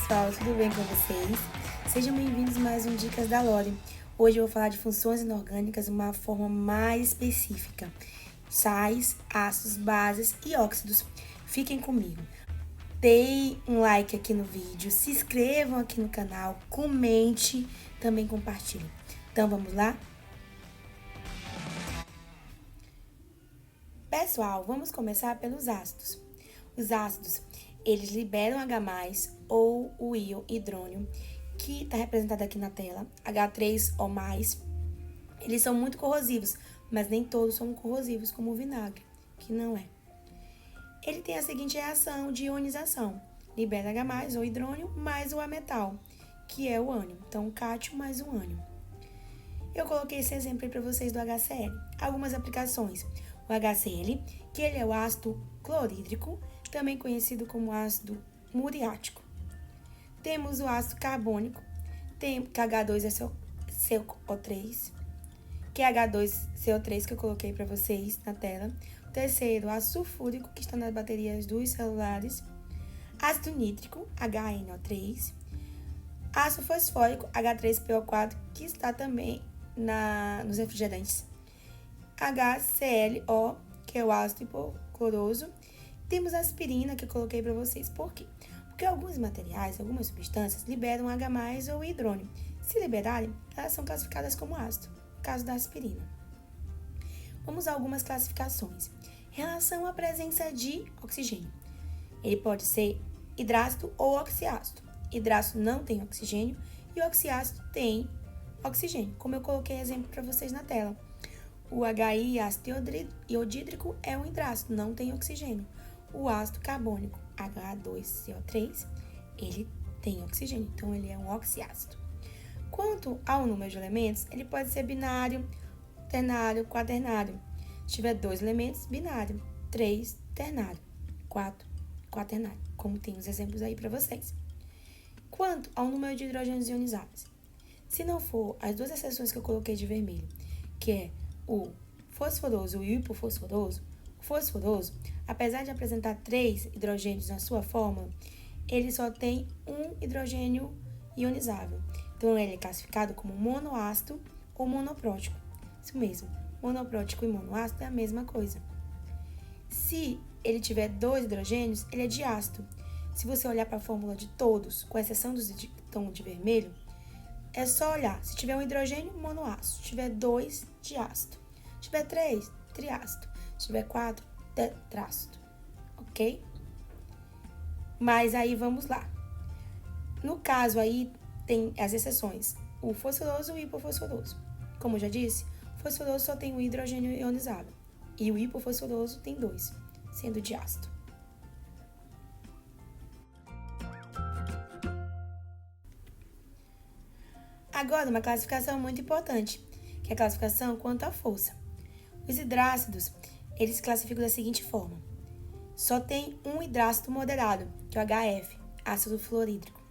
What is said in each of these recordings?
pessoal, tudo bem com vocês? Sejam bem-vindos a mais um Dicas da Lore. Hoje eu vou falar de funções inorgânicas de uma forma mais específica. Sais, ácidos, bases e óxidos. Fiquem comigo. Deem um like aqui no vídeo, se inscrevam aqui no canal, comente, também compartilhem. Então vamos lá? Pessoal, vamos começar pelos ácidos. Os ácidos, eles liberam H+, ou o íon hidrônio, que está representado aqui na tela, H3 ou mais. Eles são muito corrosivos, mas nem todos são corrosivos como o vinagre, que não é. Ele tem a seguinte reação de ionização. Libera H+, ou hidrônio, mais o ametal, que é o ânion. Então, cátio mais o ânion. Eu coloquei esse exemplo aí para vocês do HCl. Algumas aplicações. O HCl, que ele é o ácido clorídrico, também conhecido como ácido muriático. Temos o ácido carbônico, que H2SO3, que é H2CO3 que eu coloquei para vocês na tela. O terceiro, ácido sulfúrico, que está nas baterias dos celulares. Ácido nítrico, HNO3. Ácido fosfórico, H3PO4, que está também nos refrigerantes. HClO, que é o ácido hipocloroso. Temos a aspirina, que eu coloquei para vocês. Por quê? Porque alguns materiais, algumas substâncias, liberam H+, ou hidrônio. Se liberarem, elas são classificadas como ácido, no caso da aspirina. Vamos a algumas classificações. Em relação à presença de oxigênio, ele pode ser hidrácido ou oxiácido. Hidrácido não tem oxigênio e oxiácido tem oxigênio, como eu coloquei exemplo para vocês na tela. O HI, ácido iodídrico, é um hidrácido, não tem oxigênio. O ácido carbônico, H2CO3, ele tem oxigênio, então ele é um oxiácido. Quanto ao número de elementos, ele pode ser binário, ternário, quaternário. Se tiver 2 elementos, binário, 3, ternário, 4, quaternário, como tem os exemplos aí para vocês. Quanto ao número de hidrogênios ionizáveis, se não for as duas exceções que eu coloquei de vermelho, que é o fosforoso e o hipofosforoso, o fosforoso, apesar de apresentar 3 hidrogênios na sua fórmula, ele só tem um hidrogênio ionizável. Então, ele é classificado como monoácido ou monoprótico. Isso mesmo, monoprótico e monoácido é a mesma coisa. Se ele tiver 2 hidrogênios, ele é diácido. Se você olhar para a fórmula de todos, com exceção dos que estão de vermelho, é só olhar. Se tiver um hidrogênio, monoácido. Se tiver 2, diácido. Se tiver 3, triácido. Se tiver 4, tetrácido. Ok? Mas aí vamos lá. No caso aí, tem as exceções. O fosforoso e o hipofosforoso. Como eu já disse, o fosforoso só tem um hidrogênio ionizado. E o hipofosforoso tem 2, sendo diácido. Agora, uma classificação muito importante, que é a classificação quanto à força. Os hidrácidos, eles se classificam da seguinte forma. Só tem um hidrácido moderado, que é o HF, ácido fluorídrico.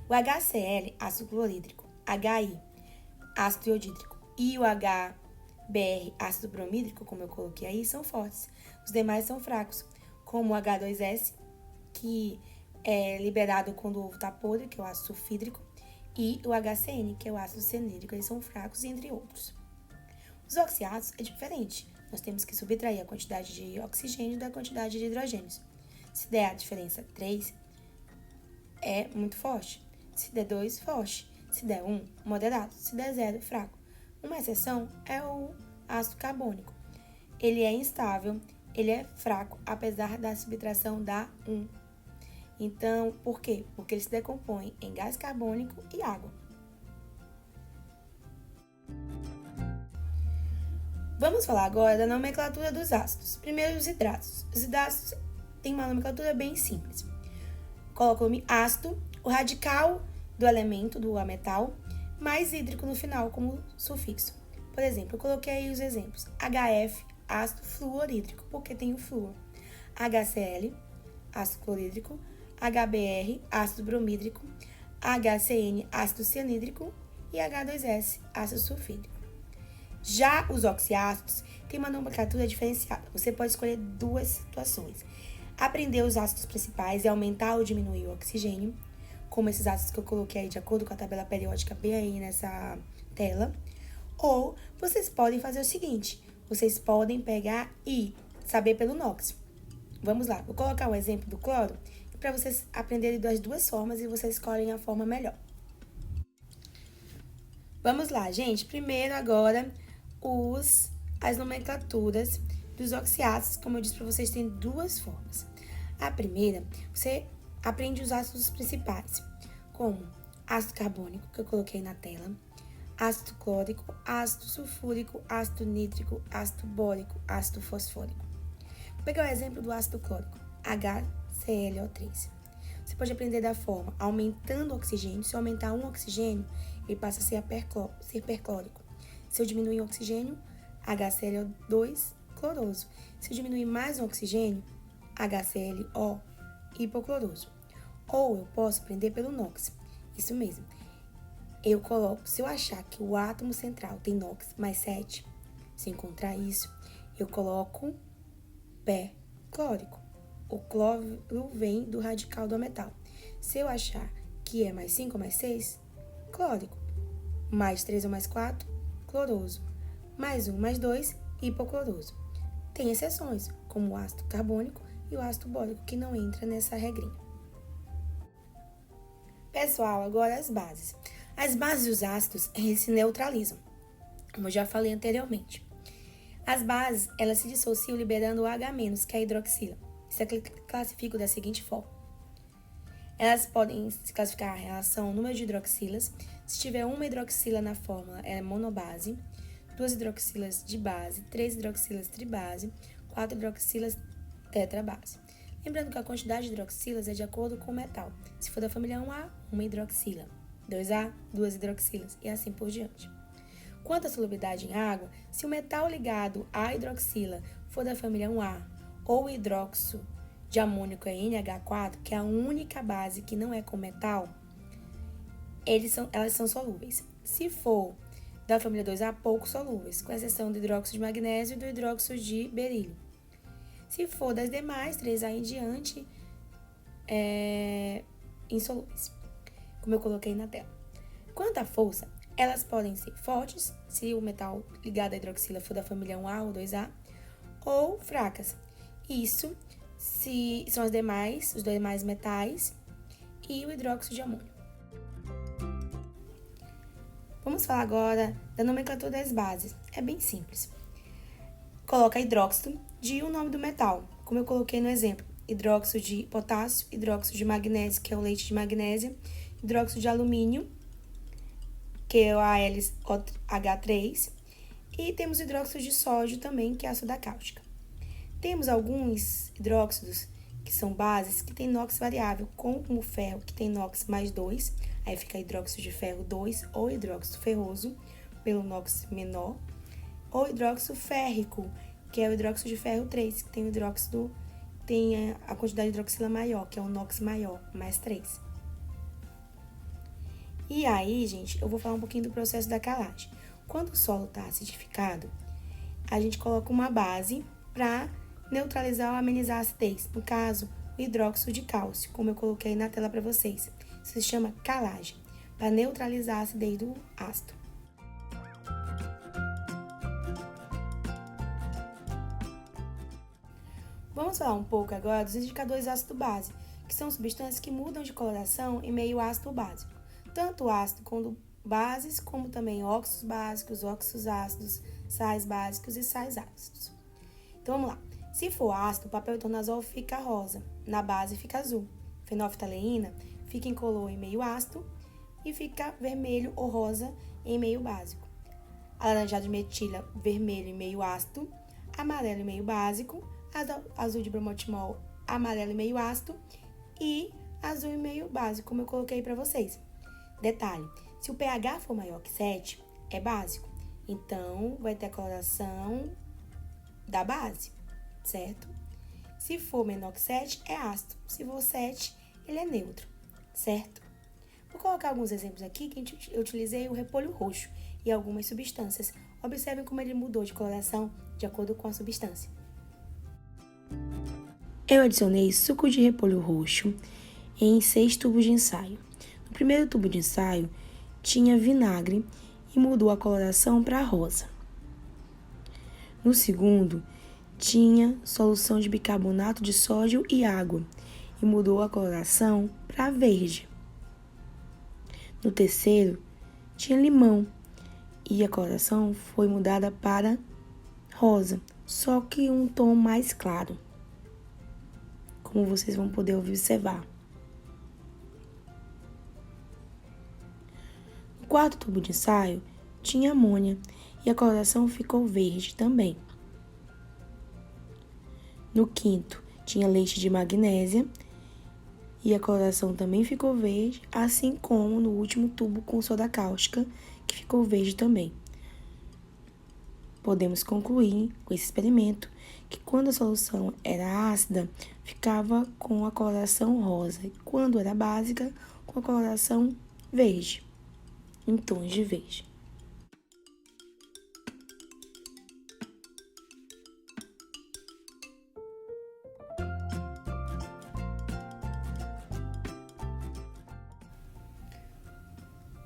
O HCl, ácido clorídrico, HI, ácido iodídrico, e o HBr, ácido bromídrico, como eu coloquei aí, são fortes. Os demais são fracos, como o H2S, que é liberado quando o ovo está podre, que é o ácido sulfídrico, e o HCN, que é o ácido cianídrico, eles são fracos, entre outros. Os oxiácidos é diferente. Nós temos que subtrair a quantidade de oxigênio da quantidade de hidrogênios. Se der a diferença 3, é muito forte. Se der 2, forte. Se der 1, moderado. Se der 0, fraco. Uma exceção é o ácido carbônico. Ele é instável, ele é fraco, apesar da subtração da 1. Então, por quê? Porque ele se decompõe em gás carbônico e água. Vamos falar agora da nomenclatura dos ácidos. Primeiro, os hidrácidos. Os hidrácidos têm uma nomenclatura bem simples. Coloca o nome ácido, o radical do elemento, do ametal, mais hídrico no final, como sufixo. Por exemplo, eu coloquei aí os exemplos. HF, ácido fluorídrico, porque tem o flúor. HCl, ácido clorídrico. HBr, ácido bromídrico. HCN, ácido cianídrico. E H2S, ácido sulfídrico. Já os oxiácidos têm uma nomenclatura diferenciada. Você pode escolher 2 situações. Aprender os ácidos principais e aumentar ou diminuir o oxigênio. como esses ácidos que eu coloquei aí de acordo com a tabela periódica bem aí nessa tela. Ou vocês podem fazer o seguinte, vocês podem pegar e saber pelo NOx. Vamos lá, vou colocar o exemplo do cloro para vocês aprenderem das duas formas e vocês escolhem a forma melhor. Vamos lá, gente. Primeiro, agora, as nomenclaturas dos oxiácidos. Como eu disse para vocês, tem duas formas. A primeira, você aprende os ácidos principais, como ácido carbônico, que eu coloquei na tela, ácido clórico, ácido sulfúrico, ácido nítrico, ácido bórico, ácido fosfórico. Vou pegar o exemplo do ácido clórico, HClO3. Você pode aprender da forma aumentando o oxigênio. Se eu aumentar um oxigênio, ele passa a ser perclórico. Se eu diminuir o oxigênio, HClO2 cloroso. Se eu diminuir mais um oxigênio, HClO hipocloroso. Ou eu posso aprender pelo NOx. Isso mesmo. Eu coloco, se eu achar que o átomo central tem NOx mais 7, se eu encontrar isso, eu coloco perclórico. O cloro vem do radical do metal. Se eu achar que é mais 5 ou mais 6, clórico. Mais 3 ou mais 4, cloroso. Mais 1, mais 2, hipocloroso. Tem exceções, como o ácido carbônico e o ácido bórico, que não entra nessa regrinha. Pessoal, agora as bases. As bases dos ácidos, eles se neutralizam, como eu já falei anteriormente. As bases, elas se dissociam liberando o H-, que é a hidroxila. Isso é classifico da seguinte forma. Elas podem se classificar a relação número de hidroxilas. Se tiver uma hidroxila na fórmula, ela é monobase, 2 hidroxilas de base, 3 hidroxilas tribase, 4 hidroxilas tetrabase. Lembrando que a quantidade de hidroxilas é de acordo com o metal. Se for da família 1A, uma hidroxila. 2A, 2 hidroxilas e assim por diante. Quanto à solubilidade em água, se o metal ligado à hidroxila for da família 1A ou o hidróxido de amônio é NH4, que é a única base que não é com metal, elas são solúveis. Se for da família 2A, pouco solúveis, com exceção do hidróxido de magnésio e do hidróxido de berílio. Se for das demais, 3A em diante, insolúveis, como eu coloquei na tela. Quanto à força, elas podem ser fortes, se o metal ligado à hidroxila for da família 1A ou 2A, ou fracas. Isso se são os demais metais e o hidróxido de amônio. Vamos falar agora da nomenclatura das bases. É bem simples. Coloca hidróxido de o nome do metal, como eu coloquei no exemplo. Hidróxido de potássio, hidróxido de magnésio, que é o leite de magnésia, hidróxido de alumínio, que é o AlH3, e temos hidróxido de sódio também, que é a soda cáustica. Temos alguns hidróxidos que são bases que tem NOx variável, como o ferro, que tem NOx mais 2, aí fica hidróxido de ferro 2, ou hidróxido ferroso, pelo NOx menor, ou hidróxido férrico, que é o hidróxido de ferro 3, que tem a quantidade de hidroxila maior, que é o NOx maior, mais 3. E aí, gente, eu vou falar um pouquinho do processo da calagem. Quando o solo está acidificado, a gente coloca uma base para neutralizar ou amenizar a acidez. No caso, o hidróxido de cálcio, como eu coloquei na tela para vocês. Isso se chama calagem, para neutralizar a acidez do ácido. Vamos falar um pouco agora dos indicadores ácido-base, que são substâncias que mudam de coloração em meio ácido ou básico. Tanto o ácido quanto bases, como também óxidos básicos, óxidos ácidos, sais básicos e sais ácidos. Então, vamos lá. Se for ácido, o papel tornasol fica rosa, na base fica azul. Fenolftaleína fica incolor em meio ácido e fica vermelho ou rosa em meio básico. Alaranjado de metila, vermelho em meio ácido, amarelo em meio básico, azul de bromotimol, amarelo em meio ácido e azul em meio básico, como eu coloquei para vocês. Detalhe, se o pH for maior que 7, é básico. Então, vai ter a coloração da base, certo? Se for menor que 7, é ácido. Se for 7, ele é neutro, certo? Vou colocar alguns exemplos aqui que eu utilizei o repolho roxo e algumas substâncias. Observem como ele mudou de coloração de acordo com a substância. Eu adicionei suco de repolho roxo em 6 tubos de ensaio. O primeiro tubo de ensaio tinha vinagre e mudou a coloração para rosa. No segundo, tinha solução de bicarbonato de sódio e água e mudou a coloração para verde. No terceiro, tinha limão e a coloração foi mudada para rosa, só que um tom mais claro, como vocês vão poder observar. No quarto tubo de ensaio, tinha amônia e a coloração ficou verde também. No quinto, tinha leite de magnésia e a coloração também ficou verde, assim como no último tubo com soda cáustica, que ficou verde também. Podemos concluir com esse experimento que quando a solução era ácida, ficava com a coloração rosa, e quando era básica, com a coloração verde, em tons de verde.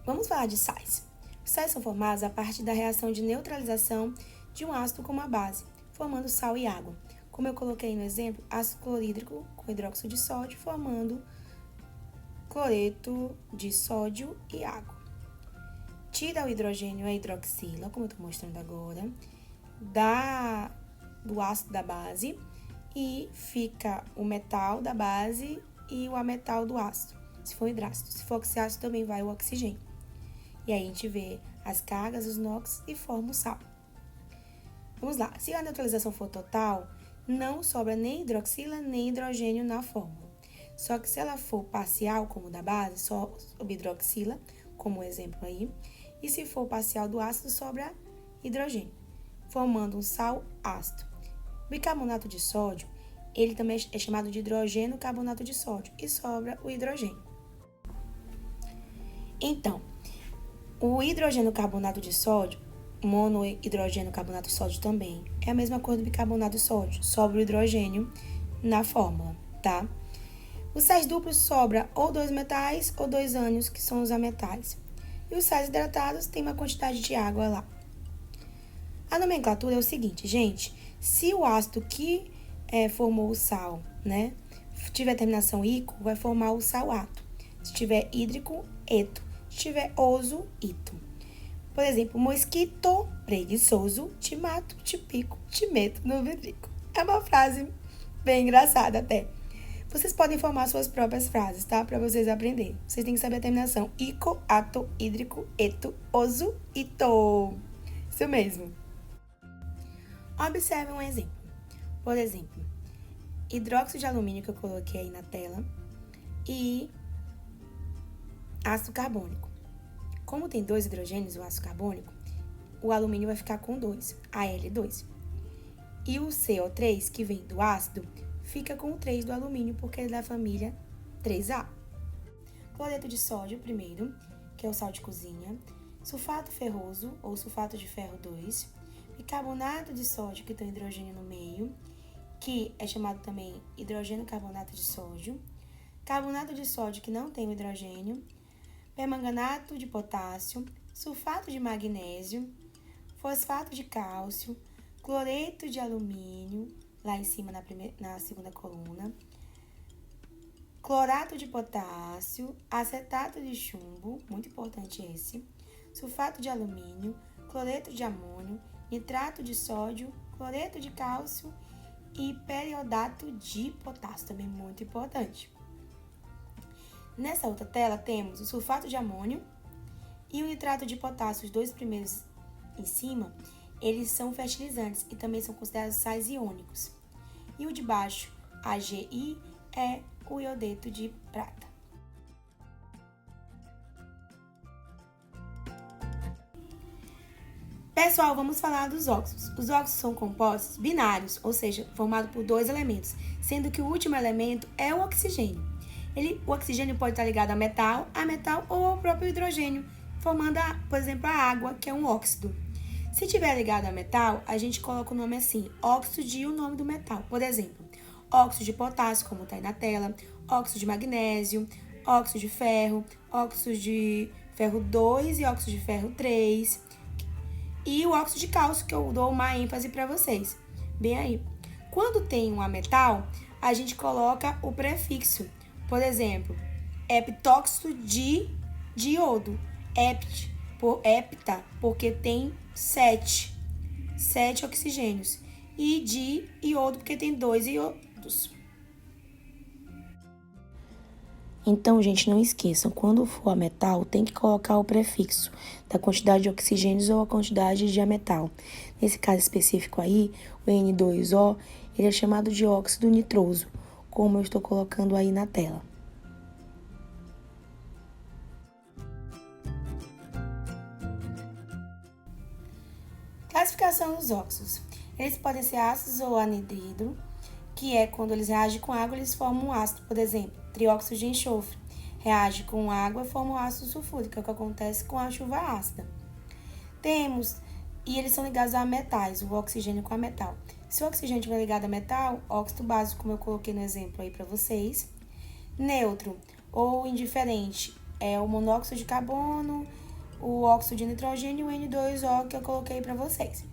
Vamos falar de sais. Os sais são formados a partir da reação de neutralização de um ácido com uma base, formando sal e água. Como eu coloquei no exemplo, ácido clorídrico com hidróxido de sódio, formando cloreto de sódio e água. Tira o hidrogênio e a hidroxila, como eu estou mostrando agora, do ácido da base e fica o metal da base e o ametal do ácido, se for hidrácido. Se for oxiácido, também vai o oxigênio. E aí a gente vê as cargas, os NOx e forma o sal. Vamos lá. Se a neutralização for total, não sobra nem hidroxila nem hidrogênio na fórmula. Só que se ela for parcial, como da base, só sobra hidroxila, como o exemplo aí. E se for parcial do ácido, sobra hidrogênio, formando um sal ácido. O bicarbonato de sódio, ele também é chamado de hidrogênio carbonato de sódio e sobra o hidrogênio. Então, o hidrogênio carbonato de sódio, monohidrogênio carbonato de sódio também, é a mesma coisa do bicarbonato de sódio, sobra o hidrogênio na fórmula, tá? Os sais duplos sobra ou 2 metais ou 2 ânions, que são os ametais. E os sais hidratados tem uma quantidade de água lá. A nomenclatura é o seguinte, gente, se o ácido que formou o sal, né, tiver terminação ico, vai formar o salato. Se tiver hídrico, eto. Se tiver oso, ito. Por exemplo, mosquito preguiçoso, te mato, te pico, te meto no vidrico. É uma frase bem engraçada até. Vocês podem formar suas próprias frases, tá? Para vocês aprenderem. Vocês têm que saber a terminação. Ico, ato, hídrico, eto, oso, ito. Isso mesmo. Observe um exemplo. Por exemplo, hidróxido de alumínio que eu coloquei aí na tela e ácido carbônico. Como tem 2 hidrogênios, o ácido carbônico, o alumínio vai ficar com 2, Al2. E o CO3, que vem do ácido, fica com o 3 do alumínio, porque é da família 3A. Cloreto de sódio, primeiro, que é o sal de cozinha. Sulfato ferroso, ou sulfato de ferro 2. Bicarbonato de sódio, que tem hidrogênio no meio, que é chamado também hidrogênio carbonato de sódio. Carbonato de sódio, que não tem o hidrogênio. Permanganato de potássio, sulfato de magnésio, fosfato de cálcio, cloreto de alumínio, lá em cima na segunda coluna, clorato de potássio, acetato de chumbo, muito importante esse, sulfato de alumínio, cloreto de amônio, nitrato de sódio, cloreto de cálcio e periodato de potássio, também muito importante. Nessa outra tela temos o sulfato de amônio e o nitrato de potássio, os dois primeiros em cima, eles são fertilizantes e também são considerados sais iônicos. E o de baixo, AgI, é o iodeto de prata. Pessoal, vamos falar dos óxidos. Os óxidos são compostos binários, ou seja, formados por 2 elementos, sendo que o último elemento é o oxigênio. O oxigênio pode estar ligado a metal ou ao próprio hidrogênio, formando, por exemplo, a água, que é um óxido. Se estiver ligado a metal, a gente coloca o nome assim, óxido e o nome do metal. Por exemplo, óxido de potássio, como está aí na tela, óxido de magnésio, óxido de ferro 2 e óxido de ferro 3. E o óxido de cálcio, que eu dou uma ênfase para vocês. Bem aí. Quando tem um ametal, a gente coloca o prefixo. Por exemplo, heptóxido de iodo. Hepta, porque tem 7 oxigênios. E de iodo, porque tem 2 iodos. Então, gente, não esqueçam, quando for ametal, tem que colocar o prefixo da quantidade de oxigênios ou a quantidade de ametal. Nesse caso específico aí, o N2O, ele é chamado de óxido nitroso, como eu estou colocando aí na tela. Classificação dos óxidos. Eles podem ser ácidos ou anidrido, que é quando eles reagem com água, eles formam um ácido, por exemplo, trióxido de enxofre. Reage com água e forma um ácido sulfúrico, que é o que acontece com a chuva ácida. E eles são ligados a metais, o oxigênio com a metal. Se o oxigênio estiver ligado a metal, óxido básico, como eu coloquei no exemplo aí para vocês. Neutro ou indiferente é o monóxido de carbono, o óxido de nitrogênio e o N2O, que eu coloquei para vocês.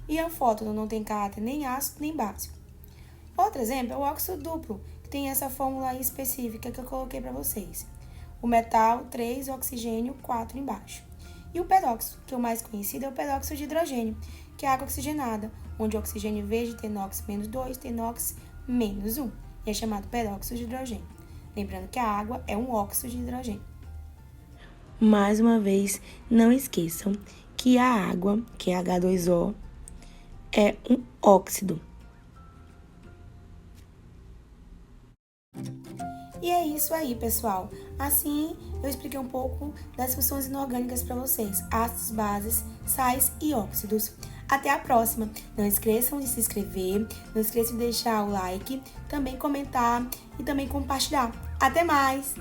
E anfótono não tem caráter nem ácido nem básico. Outro exemplo é o óxido duplo, que tem essa fórmula aí específica que eu coloquei para vocês. O metal, 3, o oxigênio, 4 embaixo. E o peróxido, que é o mais conhecido, é o peróxido de hidrogênio, que é água oxigenada, onde o oxigênio verde tem NOx menos 2, tem NOx menos 1, e é chamado peróxido de hidrogênio. Lembrando que a água é um óxido de hidrogênio. Mais uma vez, não esqueçam que a água, que é H2O, é um óxido. E é isso aí, pessoal. Assim, eu expliquei um pouco das funções inorgânicas para vocês, ácidos, bases, sais e óxidos. Até a próxima. Não esqueçam de se inscrever, não esqueçam de deixar o like, também comentar e também compartilhar. Até mais!